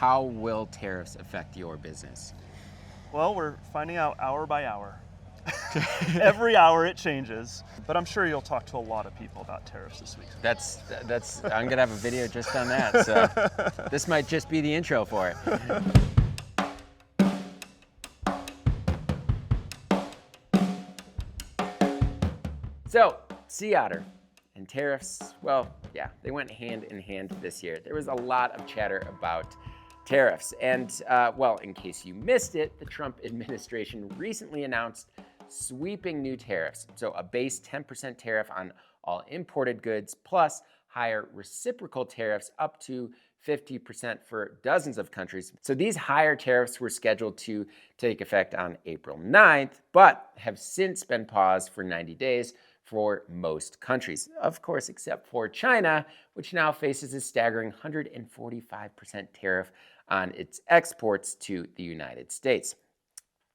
how will tariffs affect your business? Well, we're finding out hour by hour. Every hour it changes, but I'm sure you'll talk to a lot of people about tariffs this week. That's I'm gonna have a video just on that, so this might just be the intro for it. So, Sea Otter and tariffs, well, yeah, they went hand in hand this year. There was a lot of chatter about tariffs. And, well, in case you missed it, the Trump administration recently announced sweeping new tariffs. So a base 10% tariff on all imported goods, plus higher reciprocal tariffs up to 50% for dozens of countries. So these higher tariffs were scheduled to take effect on April 9th, but have since been paused for 90 days for most countries, of course, except for China, which now faces a staggering 145% tariff on its exports to the United States.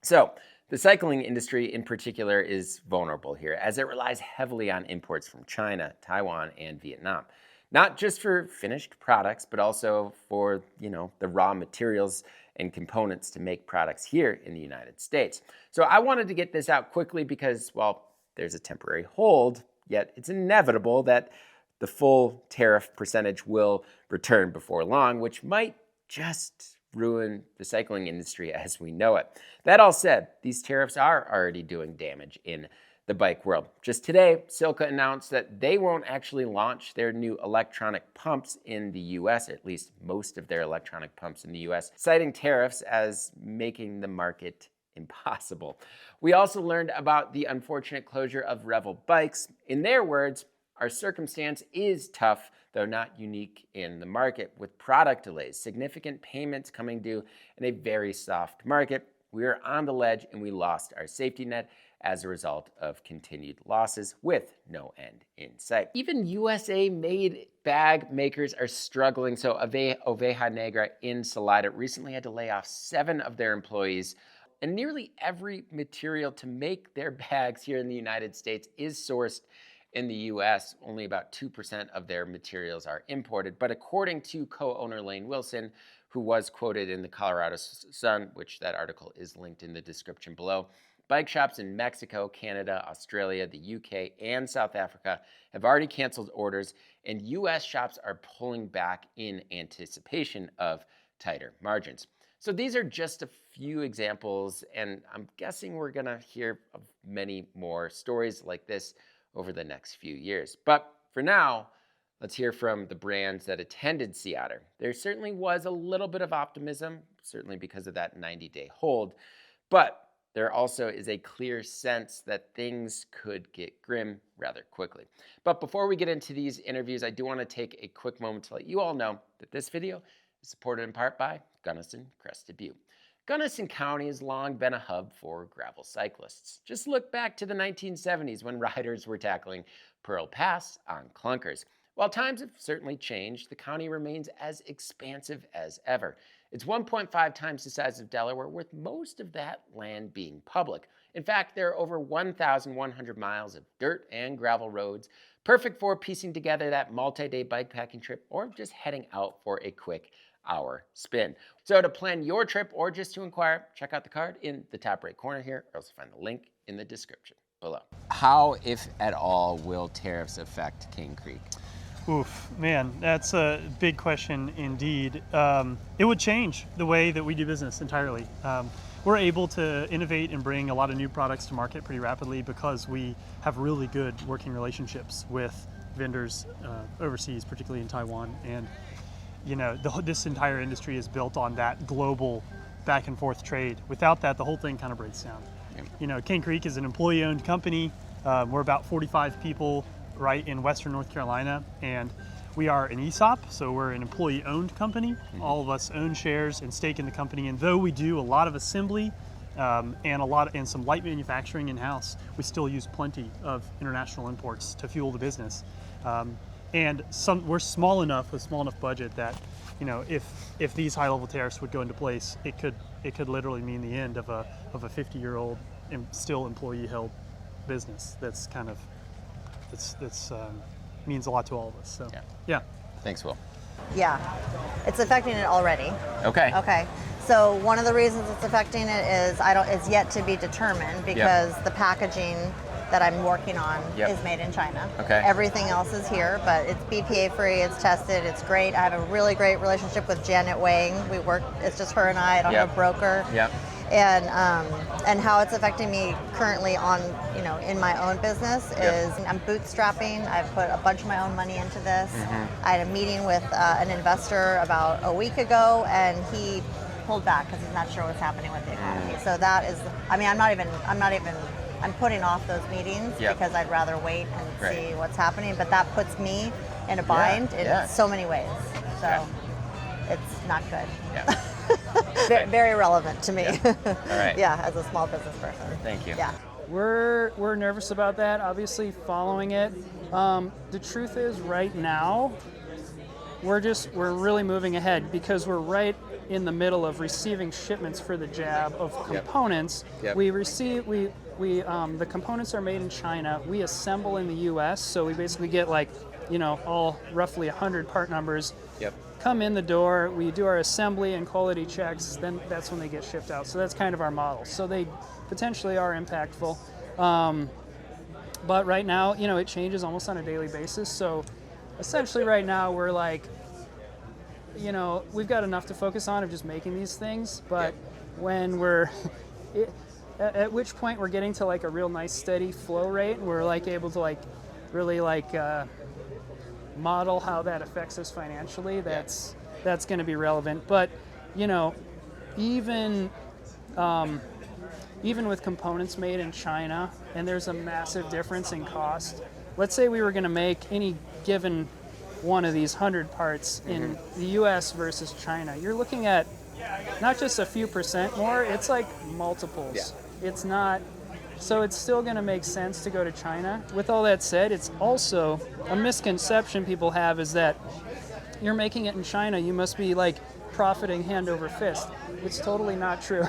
So the cycling industry in particular is vulnerable here, as it relies heavily on imports from China, Taiwan, and Vietnam. Not just for finished products, but also for, the raw materials and components to make products here in the United States. So I wanted to get this out quickly because, well, there's a temporary hold, yet it's inevitable that the full tariff percentage will return before long, which might just ruin the cycling industry as we know it. That all said, these tariffs are already doing damage in the bike world. Just today, Silca announced that they won't actually launch their new electronic pumps in the US, at least most of their electronic pumps in the US, citing tariffs as making the market impossible. We also learned about the unfortunate closure of Revel Bikes. In their words, our circumstance is tough, though not unique in the market, with product delays, significant payments coming due, and a very soft market. We are on the ledge and we lost our safety net as a result of continued losses with no end in sight. Even USA-made bag makers are struggling. So Oveja Negra in Salida recently had to lay off 7 of their employees. And nearly every material to make their bags here in the United States is sourced in the US. Only about 2% of their materials are imported. But according to co-owner Lane Wilson, who was quoted in the Colorado Sun, which that article is linked in the description below, bike shops in Mexico, Canada, Australia, the UK, and South Africa have already canceled orders, and US shops are pulling back in anticipation of tighter margins. So these are just a few examples, and I'm guessing we're gonna hear of many more stories like this over the next few years. But for now, let's hear from the brands that attended Sea Otter. There certainly was a little bit of optimism, certainly because of that 90-day hold, but there also is a clear sense that things could get grim rather quickly. But before we get into these interviews, I do want to take a quick moment to let you all know that this video is supported in part by Gunnison Crested Butte. Gunnison County has long been a hub for gravel cyclists. Just look back to the 1970s when riders were tackling Pearl Pass on clunkers. While times have certainly changed, the county remains as expansive as ever. It's 1.5 times the size of Delaware, with most of that land being public. In fact, there are over 1,100 miles of dirt and gravel roads, perfect for piecing together that multi-day bikepacking trip or just heading out for a quick hour spin. So to plan your trip or just to inquire, check out the card in the top right corner here, or else find the link in the description below. How, if at all, will tariffs affect Cane Creek? Oof, man, that's a big question indeed. It would change the way that we do business entirely. We're able to innovate and bring a lot of new products to market pretty rapidly because we have really good working relationships with vendors overseas, particularly in Taiwan. And this entire industry is built on that global back and forth trade. Without that, the whole thing kind of breaks down. Yeah. Cane Creek is an employee-owned company. We're about 45 people right in Western North Carolina, and we are an ESOP, so we're an employee-owned company. Mm-hmm. All of us own shares and stake in the company, and though we do a lot of assembly and some light manufacturing in-house, we still use plenty of international imports to fuel the business. And we're small enough with small enough budget that, if these high-level tariffs would go into place, it could literally mean the end of a 50-year-old still employee-held business. That's kind of means a lot to all of us. So yeah. Thanks, Will. Yeah, it's affecting it already. Okay. Okay. So one of the reasons it's affecting it is it's yet to be determined because the packaging that I'm working on is made in China. Okay. Everything else is here, but it's BPA free, it's tested, it's great. I have a really great relationship with Janet Wang. We work, it's just her and I don't have a broker. Yep. And how it's affecting me currently on, in my own business is I'm bootstrapping. I've put a bunch of my own money into this. I had a meeting with an investor about a week ago, and he pulled back because he's not sure what's happening with the economy. So that is, I'm putting off those meetings because I'd rather wait and see what's happening. But that puts me in a bind in so many ways. So it's not good. Yeah. Very relevant to me. All right. Yeah, as a small business person. Thank you. Yeah. We're nervous about that, obviously following it. The truth is right now, we're really moving ahead because we're right in the middle of receiving shipments for the jab of components. We receive, the components are made in China. We assemble in the US, so we basically get all roughly 100 part numbers. Come in the door, we do our assembly and quality checks, then that's when they get shipped out. So that's kind of our model. So they potentially are impactful. But right now, it changes almost on a daily basis. So essentially right now we're we've got enough to focus on of just making these things, but when at which point we're getting to a real nice steady flow rate, we're able to really model how that affects us financially, that's going to be relevant. But even with components made in China, and there's a massive difference in cost. Let's say we were going to make any given one of these 100 parts in the US versus China. You're looking at not just a few percent more, it's multiples. It's not. So it's still going to make sense to go to China. With all that said, it's also a misconception people have is that you're making it in China, you must be profiting hand over fist. It's totally not true.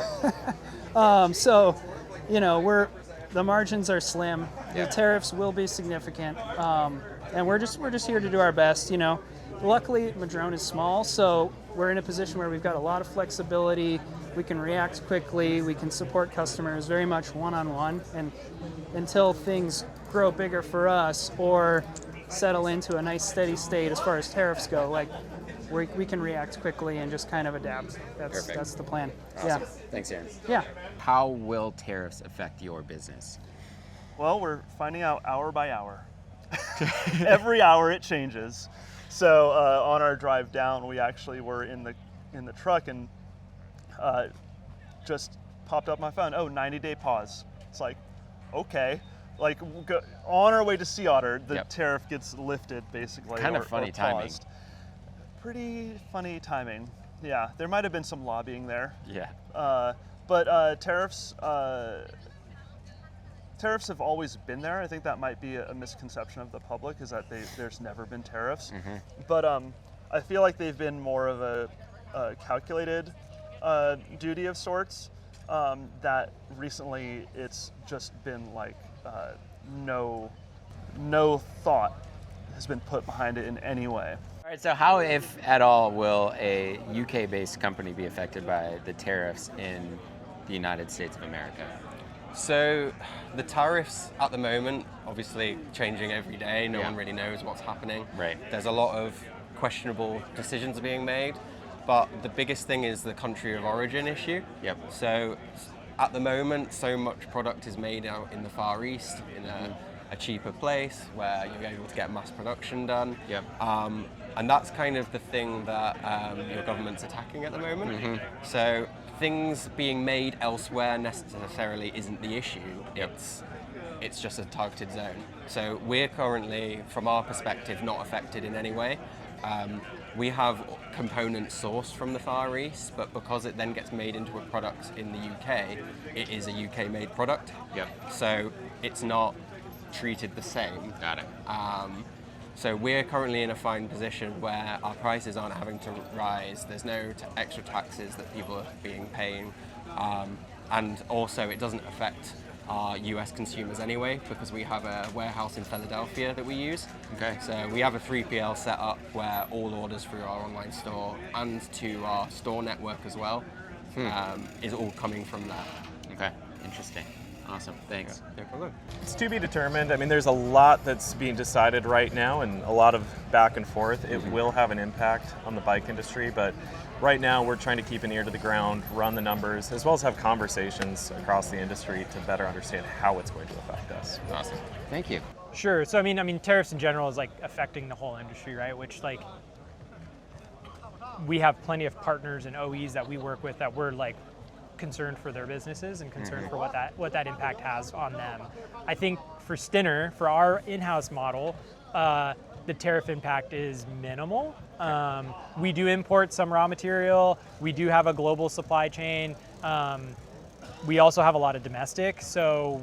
The margins are slim. The tariffs will be significant, and we're just here to do our best. Luckily, Madrone is small, so we're in a position where we've got a lot of flexibility. We can react quickly. We can support customers very much one-on-one. And until things grow bigger for us or settle into a nice steady state as far as tariffs go, we can react quickly and just kind of adapt. That's the plan. Awesome. Yeah. Thanks, Aaron. Yeah. How will tariffs affect your business? Well, we're finding out hour by hour. Every hour it changes. So on our drive down, we actually were in the truck and just popped up my phone. 90-day pause. It's okay. On our way to Sea Otter, the tariff gets lifted basically. Kind of funny timing. Pretty funny timing. Yeah, there might have been some lobbying there. Yeah. But tariffs have always been there. I think that might be a misconception of the public, is that there's never been tariffs. But I feel like they've been more of a calculated duty of sorts, that recently it's just been no thought has been put behind it in any way. All right, so how, if at all, will a UK-based company be affected by the tariffs in the United States of America? So the tariffs at the moment, obviously changing every day. No one really knows what's happening. Right. There's a lot of questionable decisions being made, but the biggest thing is the country of origin issue. So at the moment, so much product is made out in the Far East, in a cheaper place where you're able to get mass production done. And that's kind of the thing that your government's attacking at the moment. So things being made elsewhere necessarily isn't the issue. It's just a targeted zone. So we're currently, from our perspective, not affected in any way. We have components sourced from the Far East, but because it then gets made into a product in the UK, it is a UK-made product. So it's not treated the same. Got it. So we're currently in a fine position where our prices aren't having to rise. There's no extra taxes that people are paying. And also it doesn't affect are US consumers anyway, because we have a warehouse in Philadelphia that we use. Okay. So we have a 3PL set up where all orders through our online store and to our store network as well is all coming from there. Okay, interesting. Awesome, thanks. No problem. It's to be determined. I mean, there's a lot that's being decided right now and a lot of back and forth. It will have an impact on the bike industry, but right now we're trying to keep an ear to the ground, run the numbers, as well as have conversations across the industry to better understand how it's going to affect us. Awesome, thank you. Sure. So I mean, tariffs in general is like affecting the whole industry, right? Which like we have plenty of partners and OEs that we work with that we're like concerned for their businesses and concerned for what that impact has on them. I think for Stinner, for our in-house model, the tariff impact is minimal. We do import some raw material. We do have a global supply chain. We also have a lot of domestic, so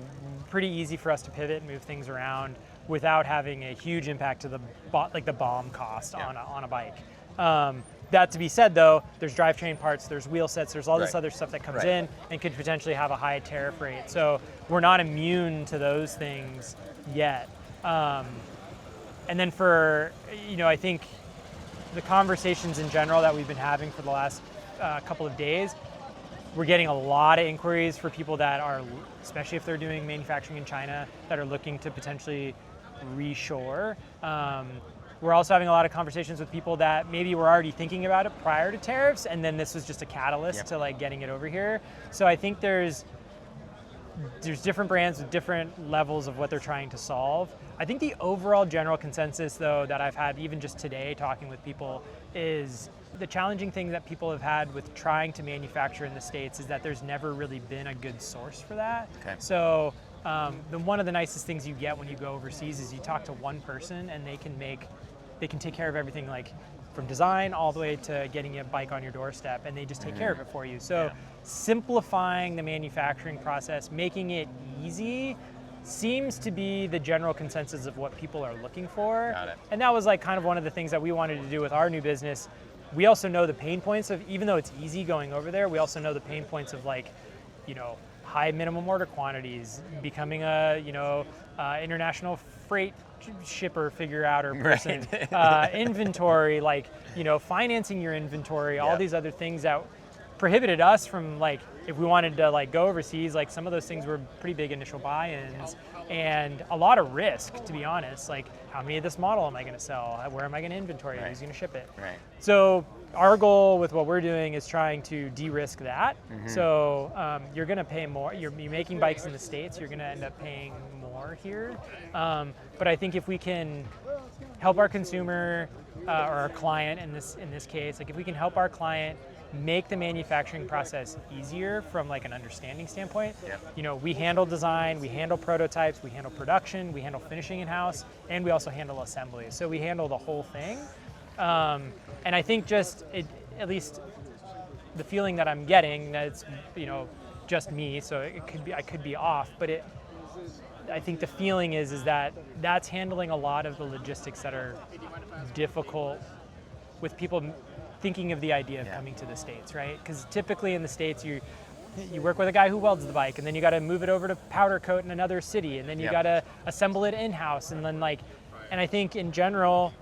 pretty easy for us to pivot and move things around without having a huge impact to the BOM cost on a bike. That to be said, though, there's drivetrain parts, there's wheel sets, there's all this other stuff that comes in and could potentially have a high tariff rate. So we're not immune to those things yet. And then for, I think the conversations in general that we've been having for the last couple of days, we're getting a lot of inquiries for people that are, especially if they're doing manufacturing in China, that are looking to potentially reshore. We're also having a lot of conversations with people that maybe were already thinking about it prior to tariffs, and then this was just a catalyst to like getting it over here. So I think there's different brands with different levels of what they're trying to solve. I think the overall general consensus, though, that I've had even just today talking with people is the challenging thing that people have had with trying to manufacture in the States is that there's never really been a good source for that. Okay. So one of the nicest things you get when you go overseas is you talk to one person and they can take care of everything, like from design all the way to getting a bike on your doorstep, and they just take care of it for you. So simplifying the manufacturing process, making it easy, seems to be the general consensus of what people are looking for. Got it. And that was like kind of one of the things that we wanted to do with our new business. We also know the pain points of, even though it's easy going over there, we also know the pain points of like, high minimum order quantities, becoming a, international freight shipper figure-outer person, inventory, financing your inventory, all these other things that prohibited us from if we wanted to go overseas, some of those things were pretty big initial buy-ins and a lot of risk, to be honest. How many of this model am I going to sell? Where am I going to inventory? Who's going to ship it? Right. So our goal with what we're doing is trying to de-risk that. So you're going to pay more. You're making bikes in the States. You're going to end up paying more here. But I think if we can help our consumer or our client in this case, if we can help our client make the manufacturing process easier from an understanding standpoint. We handle design, we handle prototypes, we handle production, we handle finishing in-house, and we also handle assembly. So we handle the whole thing. And I think at least the feeling that I'm getting, that it's just me, so I could be off, but I think the feeling is that that's handling a lot of the logistics that are difficult with people thinking of the idea of coming to the States, right? Because typically in the States, you work with a guy who welds the bike, and then you got to move it over to powder coat in another city, and then you got to assemble it in-house, and then and I think in general,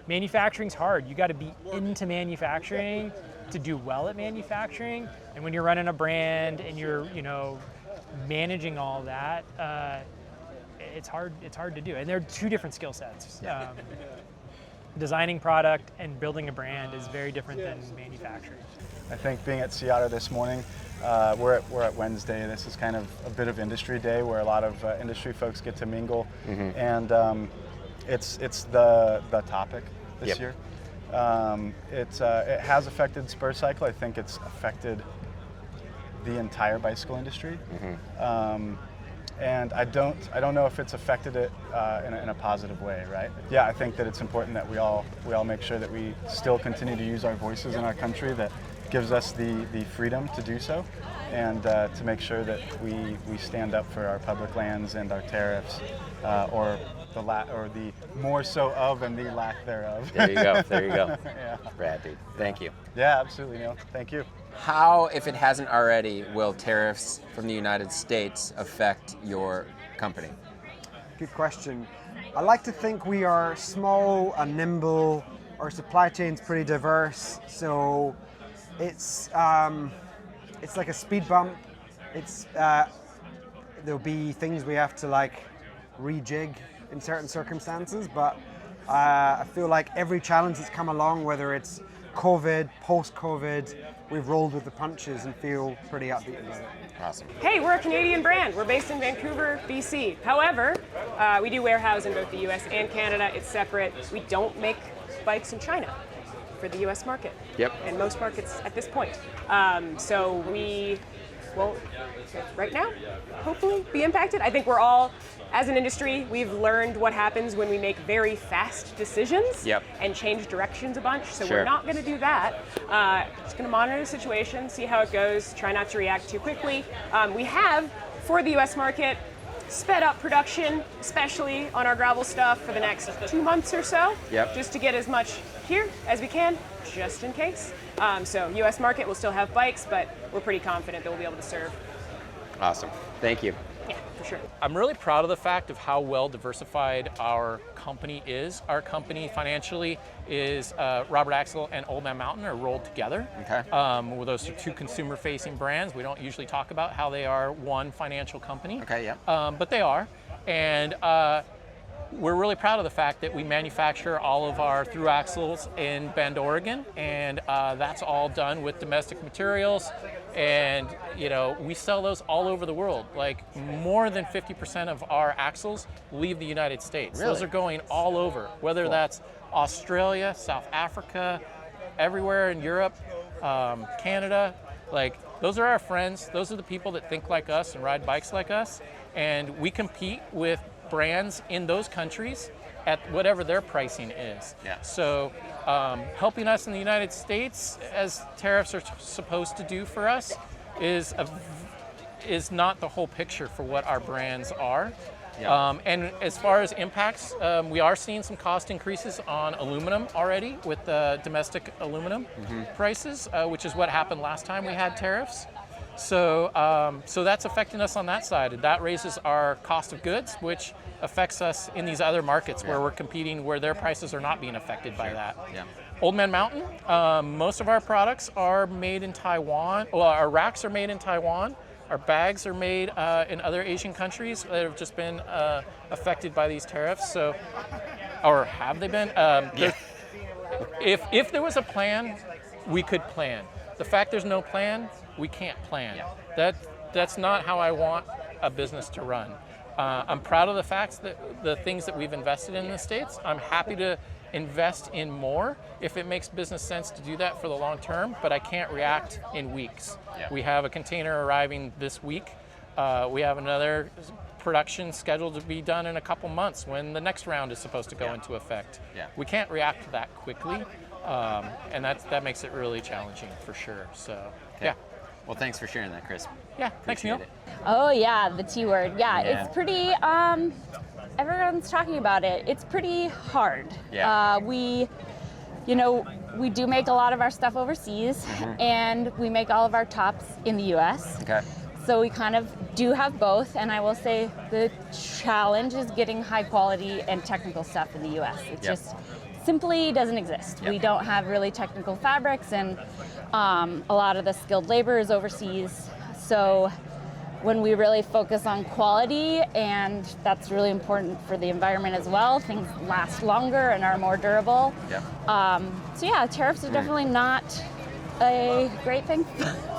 manufacturing's hard. You got to be into manufacturing to do well at manufacturing, and when you're running a brand and you're managing all that, it's hard to do, and they're two different skill sets. Designing product and building a brand is very different than manufacturing. I think being at Otter this morning, we're at Wednesday. This is kind of a bit of industry day where a lot of industry folks get to mingle, and it's the topic this year. It has affected Spurcycle. I think it's affected the entire bicycle industry. And I don't know if it's affected it in a positive way, right? Yeah, I think that it's important that we all make sure that we still continue to use our voices in our country. That gives us the freedom to do so, and to make sure that we stand up for our public lands and our tariffs, or the more so of and the lack thereof. There you go. Yeah. Rad, dude. Thank you. Yeah, absolutely, Neil. Thank you. How, if it hasn't already, will tariffs from the United States affect your company? Good question. I like to think we are small and nimble. Our supply chain's pretty diverse, so it's like a speed bump. It's there'll be things we have to like rejig in certain circumstances, but I feel like every challenge that's come along, whether it's COVID, post-COVID, we've rolled with the punches and feel pretty upbeat about it. Awesome. Hey, we're a Canadian brand. We're based in Vancouver, BC. However, we do warehouse in both the US and Canada. It's separate. We don't make bikes in China for the US market. Yep. And most markets at this point. So we won't, right now, hopefully be impacted. I think we're all, as an industry, we've learned what happens when we make very fast decisions and change directions a bunch. So we're not going to do that. Just going to monitor the situation, see how it goes, try not to react too quickly. We have, for the US market, sped up production, especially on our gravel stuff for the next 2 months or so, just to get as much here as we can, just in case. So US market will still have bikes, but we're pretty confident that we'll be able to serve. Awesome. Thank you. Yeah, for sure. I'm really proud of the fact of how well diversified our company is. Our company financially is Robert Axel and Old Man Mountain are rolled together. Okay. Well, those are two consumer-facing brands. We don't usually talk about how they are one financial company. Okay, yeah. But they are. And we're really proud of the fact that we manufacture all of our through axles in Bend, Oregon, and that's all done with domestic materials. And you know, we sell those all over the world. Like more than 50% of our axles leave the United States. Really? Those are going all over, whether that's Australia, South Africa, everywhere in Europe, Canada. Like those are our friends. Those are the people that think like us and ride bikes like us. And we compete with brands in those countries at whatever their pricing is. Yeah. So helping us in the United States, as tariffs are supposed to do for us, is not the whole picture for what our brands are. Yeah. And as far as impacts, we are seeing some cost increases on aluminum already with the domestic aluminum prices, which is what happened last time we had tariffs. So, so that's affecting us on that side. And that raises our cost of goods, which affects us in these other markets where we're competing, where their prices are not being affected by that. Yeah. Old Man Mountain, most of our products are made in Taiwan. Well, our racks are made in Taiwan. Our bags are made in other Asian countries that have just been affected by these tariffs. So, or have they been? If there was a plan, we could plan. The fact there's no plan, we can't plan. That's not how I want a business to run. I'm proud of the facts that the things that we've invested in the States. I'm happy to invest in more if it makes business sense to do that for the long term, but I can't react in weeks. We have a container arriving this week. We have another production scheduled to be done in a couple months when the next round is supposed to go into effect. We can't react that quickly, and that makes it really challenging for sure. So, yeah. Well, thanks for sharing that, Chris. Yeah, thanks, Neil. Oh yeah, the T word. Yeah, it's pretty, everyone's talking about it. It's pretty hard. We do make a lot of our stuff overseas, and we make all of our tops in the US. So we kind of do have both, and I will say the challenge is getting high quality and technical stuff in the US. It just simply doesn't exist. We don't have really technical fabrics, and a lot of the skilled labor is overseas. So when we really focus on quality, and that's really important for the environment as well, things last longer and are more durable. So yeah, tariffs are definitely not a great thing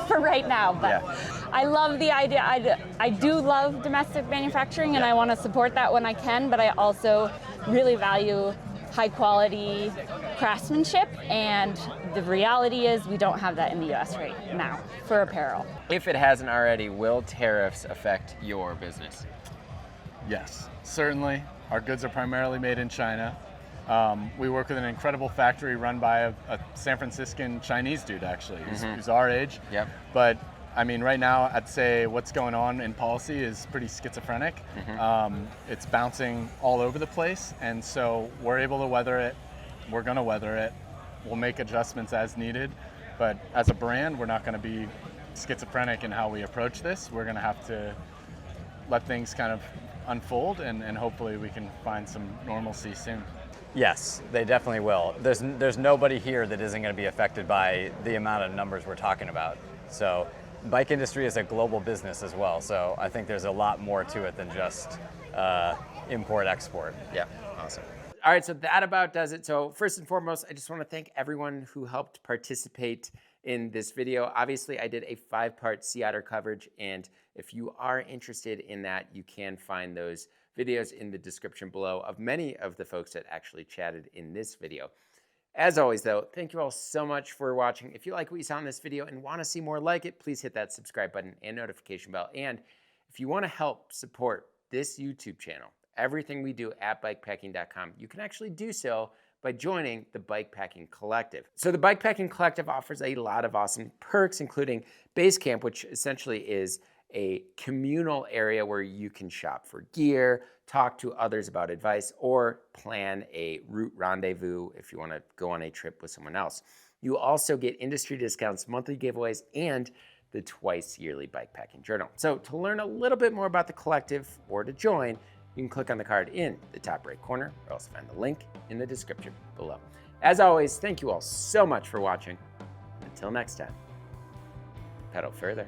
for right now, but I love the idea. I do love domestic manufacturing, and I want to support that when I can, but I also really value high quality craftsmanship, and the reality is we don't have that in the US right now for apparel. If it hasn't already, will tariffs affect your business? Yes, certainly. Our goods are primarily made in China. We work with an incredible factory run by a San Franciscan Chinese dude, actually, who's our age. But I mean, right now, I'd say what's going on in policy is pretty schizophrenic. It's bouncing all over the place, and so we're able to weather it. We're going to weather it. We'll make adjustments as needed. But as a brand, we're not going to be schizophrenic in how we approach this. We're going to have to let things kind of unfold, and hopefully we can find some normalcy soon. Yes, they definitely will. There's nobody here that isn't going to be affected by the amount of numbers we're talking about. So bike industry is a global business as well. So I think there's a lot more to it than just import export. Yeah, awesome. All right, so that about does it. So first and foremost, I just want to thank everyone who helped participate in this video. Obviously, I did a 5-part sea otter coverage, and if you are interested in that, you can find those videos in the description below of many of the folks that actually chatted in this video. As always, though, thank you all so much for watching. If you like what you saw in this video and want to see more like it, please hit that subscribe button and notification bell. And if you want to help support this YouTube channel, everything we do at BIKEPACKING.com, you can actually do so by joining the Bikepacking Collective. So the Bikepacking Collective offers a lot of awesome perks, including Base Camp, which essentially is a communal area where you can shop for gear, talk to others about advice, or plan a route rendezvous if you want to go on a trip with someone else. You also get industry discounts, monthly giveaways, and the twice yearly Bikepacking Journal. So to learn a little bit more about the collective or to join, you can click on the card in the top right corner, or else find the link in the description below. As always, thank you all so much for watching. Until next time, pedal further.